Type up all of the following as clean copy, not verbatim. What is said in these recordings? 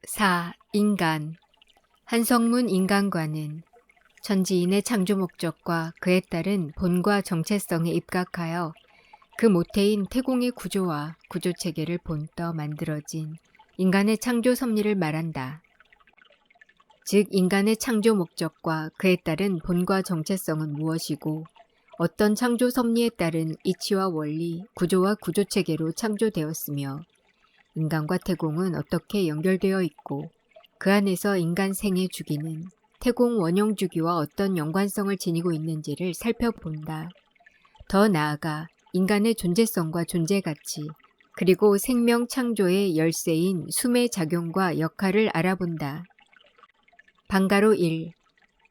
4. 인간. 한성문 인간과는 천지인의 창조 목적과 그에 따른 본과 정체성에 입각하여 그 모태인 태공의 구조와 구조체계를 본떠 만들어진 인간의 창조 섭리를 말한다. 즉 인간의 창조 목적과 그에 따른 본과 정체성은 무엇이고 어떤 창조 섭리에 따른 이치와 원리, 구조와 구조체계로 창조되었으며 인간과 태공은 어떻게 연결되어 있고 그 안에서 인간 생의 주기는 태공 원형 주기와 어떤 연관성을 지니고 있는지를 살펴본다. 더 나아가 인간의 존재성과 존재가치, 그리고 생명 창조의 열쇠인 숨의 작용과 역할을 알아본다. 방가로 1.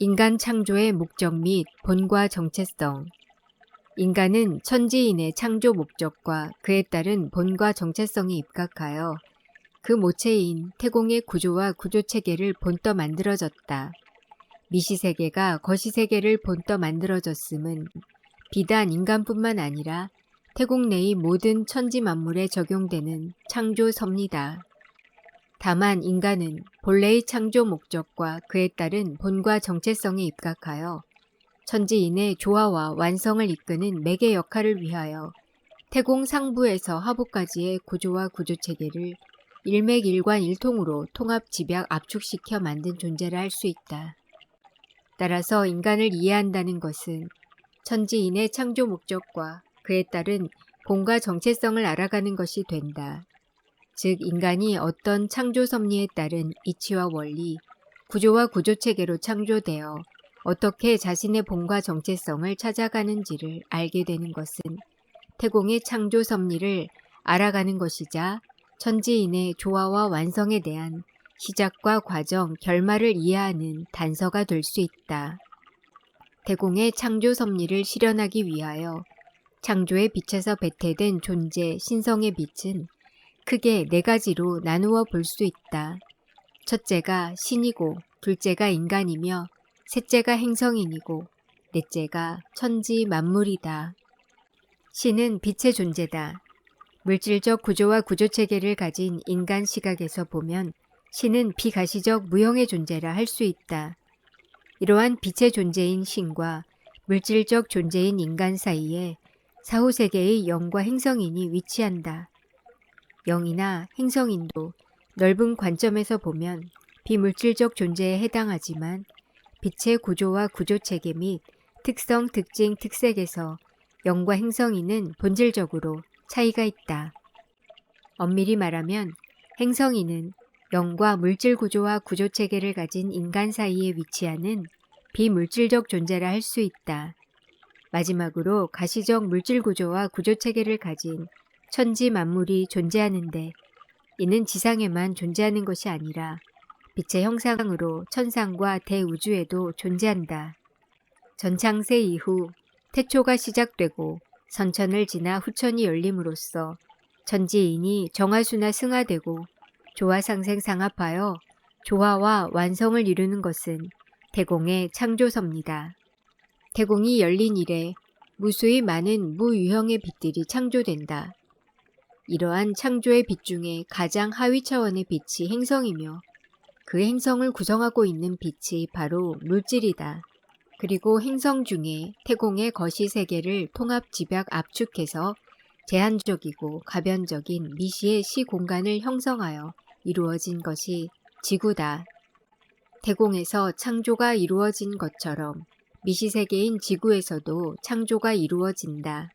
인간 창조의 목적 및 본과 정체성. 인간은 천지인의 창조 목적과 그에 따른 본과 정체성에 입각하여 그 모체인 태공의 구조와 구조체계를 본떠 만들어졌다. 미시세계가 거시세계를 본떠 만들어졌음은 비단 인간뿐만 아니라 태공 내의 모든 천지 만물에 적용되는 창조 섭리다. 다만 인간은 본래의 창조 목적과 그에 따른 본과 정체성에 입각하여 천지인의 조화와 완성을 이끄는 매개 역할을 위하여 태공 상부에서 하부까지의 구조와 구조체계를 일맥일관일통으로 통합 집약 압축시켜 만든 존재라 할 수 있다. 따라서 인간을 이해한다는 것은 천지인의 창조 목적과 그에 따른 본과 정체성을 알아가는 것이 된다. 즉 인간이 어떤 창조 섭리에 따른 이치와 원리, 구조와 구조체계로 창조되어 어떻게 자신의 본과 정체성을 찾아가는지를 알게 되는 것은 태공의 창조 섭리를 알아가는 것이자 천지인의 조화와 완성에 대한 시작과 과정, 결말을 이해하는 단서가 될 수 있다. 태공의 창조 섭리를 실현하기 위하여 창조의 빛에서 배태된 존재, 신성의 빛은 크게 네 가지로 나누어 볼 수 있다. 첫째가 신이고, 둘째가 인간이며, 셋째가 행성인이고, 넷째가 천지 만물이다. 신은 빛의 존재다. 물질적 구조와 구조체계를 가진 인간 시각에서 보면 신은 비가시적 무형의 존재라 할 수 있다. 이러한 빛의 존재인 신과 물질적 존재인 인간 사이에 사후세계의 영과 행성인이 위치한다. 영이나 행성인도 넓은 관점에서 보면 비물질적 존재에 해당하지만 빛의 구조와 구조체계 및 특성, 특징, 특색에서 영과 행성인은 본질적으로 차이가 있다. 엄밀히 말하면 행성인은 영과 물질 구조와 구조체계를 가진 인간 사이에 위치하는 비물질적 존재라 할 수 있다. 마지막으로 가시적 물질 구조와 구조체계를 가진 천지 만물이 존재하는데 이는 지상에만 존재하는 것이 아니라 빛의 형상으로 천상과 대우주에도 존재한다. 전창세 이후 태초가 시작되고 선천을 지나 후천이 열림으로써 천지인이 정화수나 승화되고 조화상생 상합하여 조화와 완성을 이루는 것은 태공의 창조섭니다. 태공이 열린 이래 무수히 많은 무유형의 빛들이 창조된다. 이러한 창조의 빛 중에 가장 하위 차원의 빛이 행성이며 그 행성을 구성하고 있는 빛이 바로 물질이다. 그리고 행성 중에 태공의 거시세계를 통합 집약 압축해서 제한적이고 가변적인 미시의 시공간을 형성하여 이루어진 것이 지구다. 태공에서 창조가 이루어진 것처럼 미시세계인 지구에서도 창조가 이루어진다.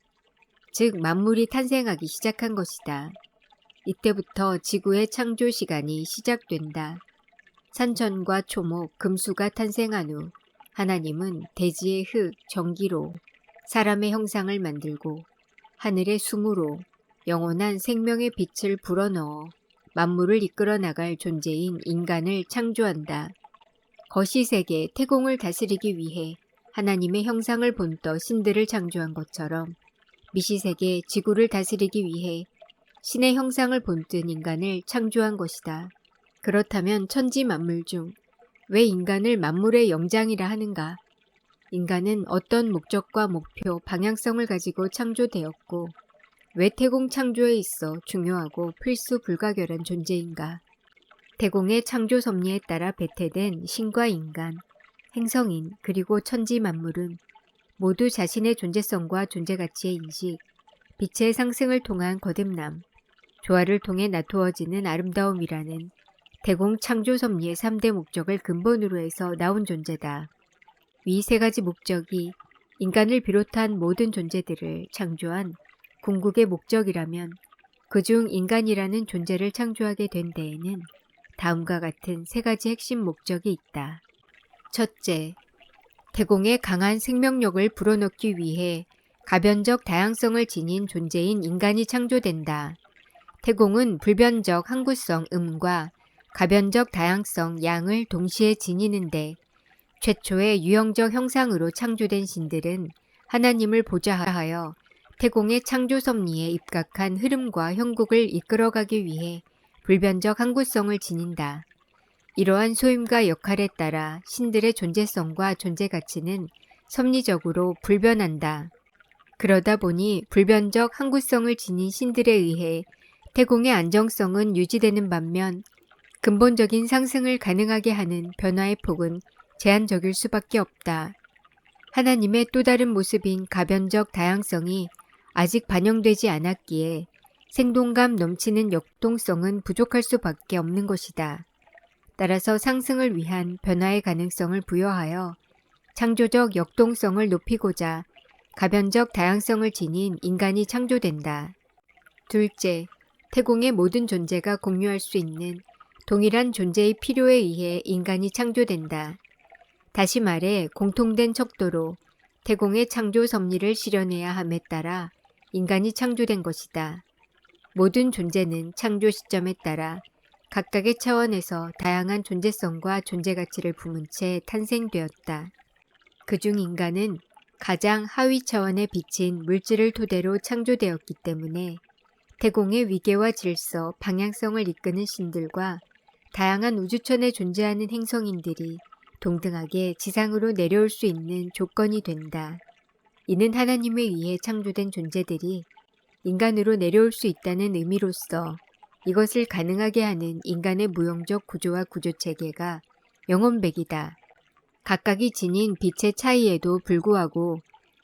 즉 만물이 탄생하기 시작한 것이다. 이때부터 지구의 창조 시간이 시작된다. 산천과 초목, 금수가 탄생한 후 하나님은 대지의 흙, 전기로 사람의 형상을 만들고 하늘의 숨으로 영원한 생명의 빛을 불어넣어 만물을 이끌어 나갈 존재인 인간을 창조한다. 거시세계 태공을 다스리기 위해 하나님의 형상을 본떠 신들을 창조한 것처럼 미시세계 지구를 다스리기 위해 신의 형상을 본뜬 인간을 창조한 것이다. 그렇다면 천지 만물 중 왜 인간을 만물의 영장이라 하는가? 인간은 어떤 목적과 목표, 방향성을 가지고 창조되었고 왜 태공 창조에 있어 중요하고 필수 불가결한 존재인가? 태공의 창조 섭리에 따라 배태된 신과 인간, 행성인 그리고 천지 만물은 모두 자신의 존재성과 존재가치의 인식, 빛의 상승을 통한 거듭남, 조화를 통해 나누어지는 아름다움이라는 태공 창조 섭리의 3대 목적을 근본으로 해서 나온 존재다. 위 세 가지 목적이 인간을 비롯한 모든 존재들을 창조한 궁극의 목적이라면 그중 인간이라는 존재를 창조하게 된 데에는 다음과 같은 세 가지 핵심 목적이 있다. 첫째, 태공의 강한 생명력을 불어넣기 위해 가변적 다양성을 지닌 존재인 인간이 창조된다. 태공은 불변적 항구성 음과 가변적 다양성 양을 동시에 지니는데 최초의 유형적 형상으로 창조된 신들은 하나님을 보좌하여 태공의 창조 섭리에 입각한 흐름과 형국을 이끌어가기 위해 불변적 항구성을 지닌다. 이러한 소임과 역할에 따라 신들의 존재성과 존재가치는 섭리적으로 불변한다. 그러다 보니 불변적 항구성을 지닌 신들에 의해 태공의 안정성은 유지되는 반면 근본적인 상승을 가능하게 하는 변화의 폭은 제한적일 수밖에 없다. 하나님의 또 다른 모습인 가변적 다양성이 아직 반영되지 않았기에 생동감 넘치는 역동성은 부족할 수밖에 없는 것이다. 따라서 상승을 위한 변화의 가능성을 부여하여 창조적 역동성을 높이고자 가변적 다양성을 지닌 인간이 창조된다. 둘째, 태공의 모든 존재가 공유할 수 있는 동일한 존재의 필요에 의해 인간이 창조된다. 다시 말해 공통된 척도로 태공의 창조 섭리를 실현해야 함에 따라 인간이 창조된 것이다. 모든 존재는 창조 시점에 따라 각각의 차원에서 다양한 존재성과 존재가치를 품은 채 탄생되었다. 그중 인간은 가장 하위 차원에 비친 물질을 토대로 창조되었기 때문에 태공의 위계와 질서, 방향성을 이끄는 신들과 다양한 우주천에 존재하는 행성인들이 동등하게 지상으로 내려올 수 있는 조건이 된다. 이는 하나님에 의해 창조된 존재들이 인간으로 내려올 수 있다는 의미로서 이것을 가능하게 하는 인간의 무형적 구조와 구조체계가 영혼백이다. 각각이 지닌 빛의 차이에도 불구하고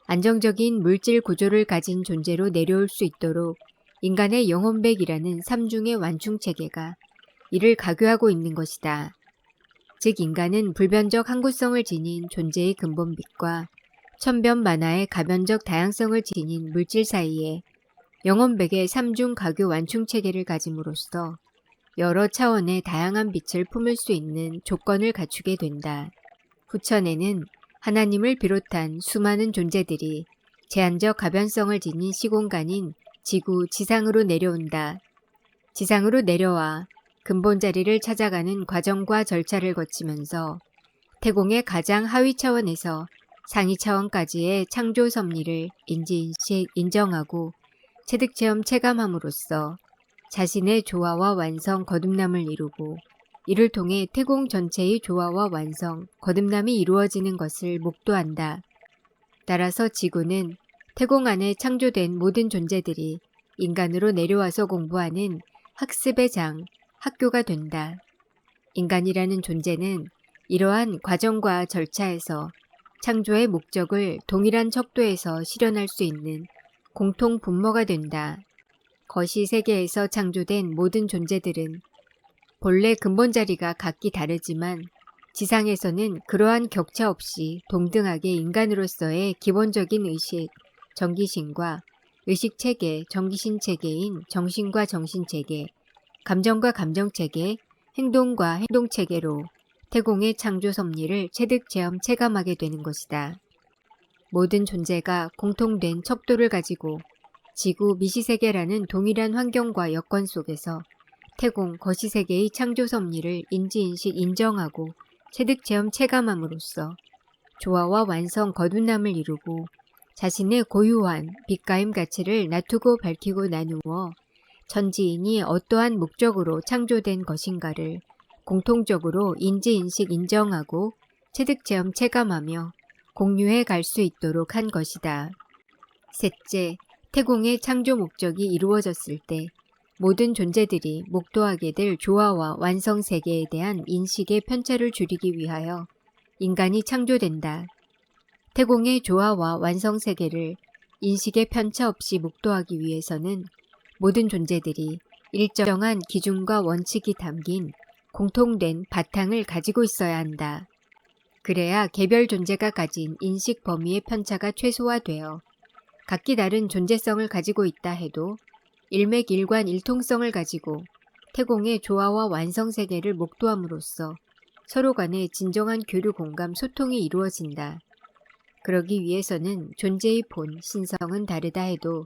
안정적인 물질 구조를 가진 존재로 내려올 수 있도록 인간의 영혼백이라는 삼중의 완충체계가 이를 가교하고 있는 것이다. 즉 인간은 불변적 항구성을 지닌 존재의 근본빛과 천변만화의 가변적 다양성을 지닌 물질 사이에 영혼백의 삼중 가교 완충체계를 가짐으로써 여러 차원의 다양한 빛을 품을 수 있는 조건을 갖추게 된다. 후천에는 하나님을 비롯한 수많은 존재들이 제한적 가변성을 지닌 시공간인 지구, 지상으로 내려온다. 지상으로 내려와 근본 자리를 찾아가는 과정과 절차를 거치면서 태공의 가장 하위 차원에서 상위 차원까지의 창조 섭리를 인지인식 인정하고 체득체험 체감함으로써 자신의 조화와 완성 거듭남을 이루고 이를 통해 태공 전체의 조화와 완성 거듭남이 이루어지는 것을 목도한다. 따라서 지구는 태공 안에 창조된 모든 존재들이 인간으로 내려와서 공부하는 학습의 장, 학교가 된다. 인간이라는 존재는 이러한 과정과 절차에서 창조의 목적을 동일한 척도에서 실현할 수 있는 공통 분모가 된다. 거시 세계에서 창조된 모든 존재들은 본래 근본 자리가 각기 다르지만 지상에서는 그러한 격차 없이 동등하게 인간으로서의 기본적인 의식, 정기신과 의식체계, 정기신체계인 정신과 정신체계, 감정과 감정체계, 행동과 행동체계로 태공의 창조 섭리를 체득, 체험, 체감하게 되는 것이다. 모든 존재가 공통된 척도를 가지고 지구 미시세계라는 동일한 환경과 여건 속에서 태공 거시세계의 창조 섭리를 인지인식 인정하고 체득, 체험, 체감함으로써 조화와 완성 거듭남을 이루고 자신의 고유한 빛가임 가치를 나투고 밝히고 나누어 천지인이 어떠한 목적으로 창조된 것인가를 공통적으로 인지인식 인정하고 체득체험 체감하며 공유해 갈 수 있도록 한 것이다. 셋째, 태공의 창조 목적이 이루어졌을 때 모든 존재들이 목도하게 될 조화와 완성 세계에 대한 인식의 편차를 줄이기 위하여 인간이 창조된다. 태공의 조화와 완성 세계를 인식의 편차 없이 목도하기 위해서는 모든 존재들이 일정한 기준과 원칙이 담긴 공통된 바탕을 가지고 있어야 한다. 그래야 개별 존재가 가진 인식 범위의 편차가 최소화되어 각기 다른 존재성을 가지고 있다 해도 일맥일관일통성을 가지고 태공의 조화와 완성 세계를 목도함으로써 서로 간의 진정한 교류 공감 소통이 이루어진다. 그러기 위해서는 존재의 본, 신성은 다르다 해도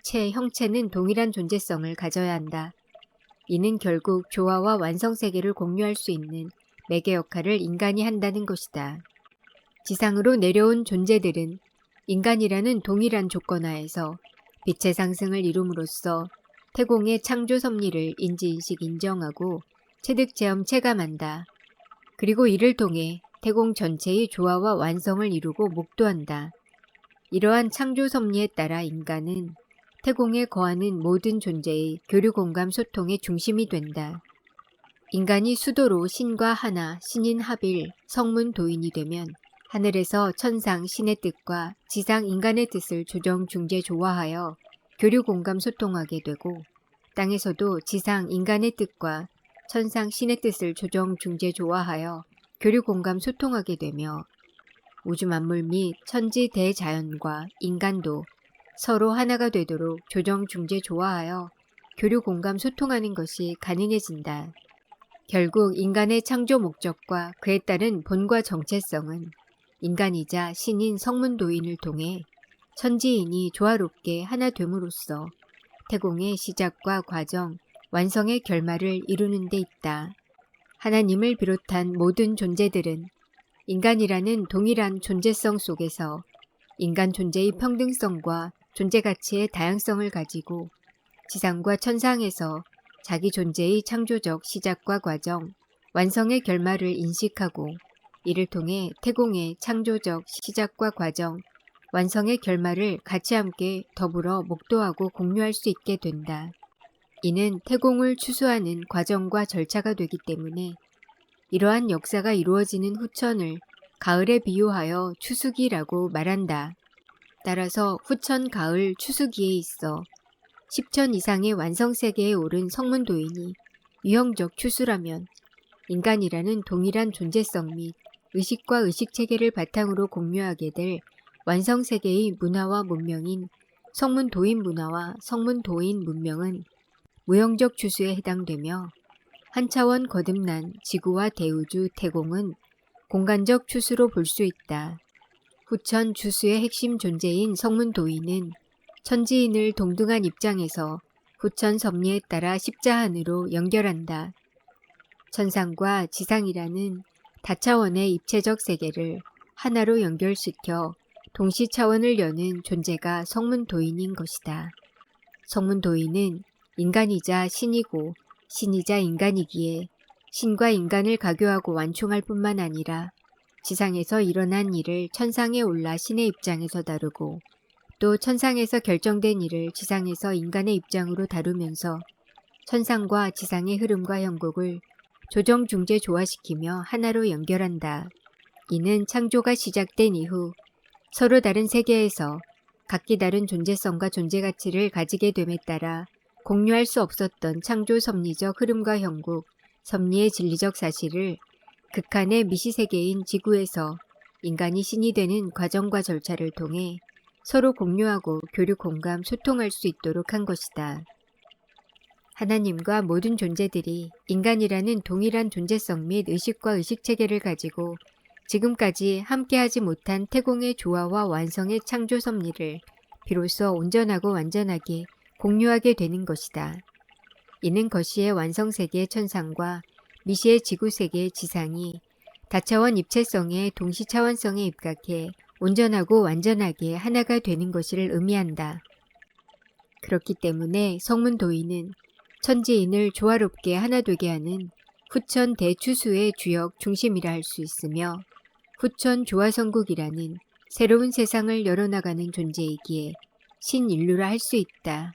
체, 형체는 동일한 존재성을 가져야 한다. 이는 결국 조화와 완성 세계를 공유할 수 있는 매개 역할을 인간이 한다는 것이다. 지상으로 내려온 존재들은 인간이라는 동일한 조건하에서 빛의 상승을 이룸으로써 태공의 창조 섭리를 인지인식 인정하고 체득 체험 체감한다. 그리고 이를 통해 태공 전체의 조화와 완성을 이루고 목도한다. 이러한 창조 섭리에 따라 인간은 태공에 거하는 모든 존재의 교류 공감 소통의 중심이 된다. 인간이 수도로 신과 하나, 신인 합일, 성문 도인이 되면 하늘에서 천상 신의 뜻과 지상 인간의 뜻을 조정 중재 조화하여 교류 공감 소통하게 되고 땅에서도 지상 인간의 뜻과 천상 신의 뜻을 조정 중재 조화하여 교류 공감 소통하게 되며 우주 만물 및 천지 대자연과 인간도 서로 하나가 되도록 조정 중재 조화하여 교류 공감 소통하는 것이 가능해진다. 결국 인간의 창조 목적과 그에 따른 본과 정체성은 인간이자 신인 성문도인을 통해 천지인이 조화롭게 하나 됨으로써 태공의 시작과 과정, 완성의 결말을 이루는 데 있다. 하나님을 비롯한 모든 존재들은 인간이라는 동일한 존재성 속에서 인간 존재의 평등성과 존재 가치의 다양성을 가지고 지상과 천상에서 자기 존재의 창조적 시작과 과정, 완성의 결말을 인식하고 이를 통해 태공의 창조적 시작과 과정, 완성의 결말을 같이 함께 더불어 목도하고 공유할 수 있게 된다. 이는 태공을 추수하는 과정과 절차가 되기 때문에 이러한 역사가 이루어지는 후천을 가을에 비유하여 추수기라고 말한다. 따라서 후천 가을 추수기에 있어 10천 이상의 완성세계에 오른 성문도인이 유형적 추수라면 인간이라는 동일한 존재성 및 의식과 의식체계를 바탕으로 공유하게 될 완성세계의 문화와 문명인 성문도인 문화와 성문도인 문명은 무형적 추수에 해당되며 한 차원 거듭난 지구와 대우주 태공은 공간적 추수로 볼 수 있다. 후천 추수의 핵심 존재인 성문도인은 천지인을 동등한 입장에서 후천 섭리에 따라 십자한으로 연결한다. 천상과 지상이라는 다차원의 입체적 세계를 하나로 연결시켜 동시 차원을 여는 존재가 성문도인인 것이다. 성문도인은 인간이자 신이고 신이자 인간이기에 신과 인간을 가교하고 완충할 뿐만 아니라 지상에서 일어난 일을 천상에 올라 신의 입장에서 다루고 또 천상에서 결정된 일을 지상에서 인간의 입장으로 다루면서 천상과 지상의 흐름과 형국을 조정 중재 조화시키며 하나로 연결한다. 이는 창조가 시작된 이후 서로 다른 세계에서 각기 다른 존재성과 존재 가치를 가지게 됨에 따라 공유할 수 없었던 창조 섭리적 흐름과 형국, 섭리의 진리적 사실을 극한의 미시세계인 지구에서 인간이 신이 되는 과정과 절차를 통해 서로 공유하고 교류 공감 소통할 수 있도록 한 것이다. 하나님과 모든 존재들이 인간이라는 동일한 존재성 및 의식과 의식체계를 가지고 지금까지 함께하지 못한 태공의 조화와 완성의 창조 섭리를 비로소 온전하고 완전하게 공유하게 되는 것이다. 이는 거시의 완성세계의 천상과 미시의 지구세계의 지상이 다차원 입체성의 동시차원성에 입각해 온전하고 완전하게 하나가 되는 것을 의미한다. 그렇기 때문에 성문도인은 천지인을 조화롭게 하나 되게 하는 후천 대추수의 주역 중심이라 할 수 있으며 후천 조화성국이라는 새로운 세상을 열어나가는 존재이기에 신인류라 할 수 있다.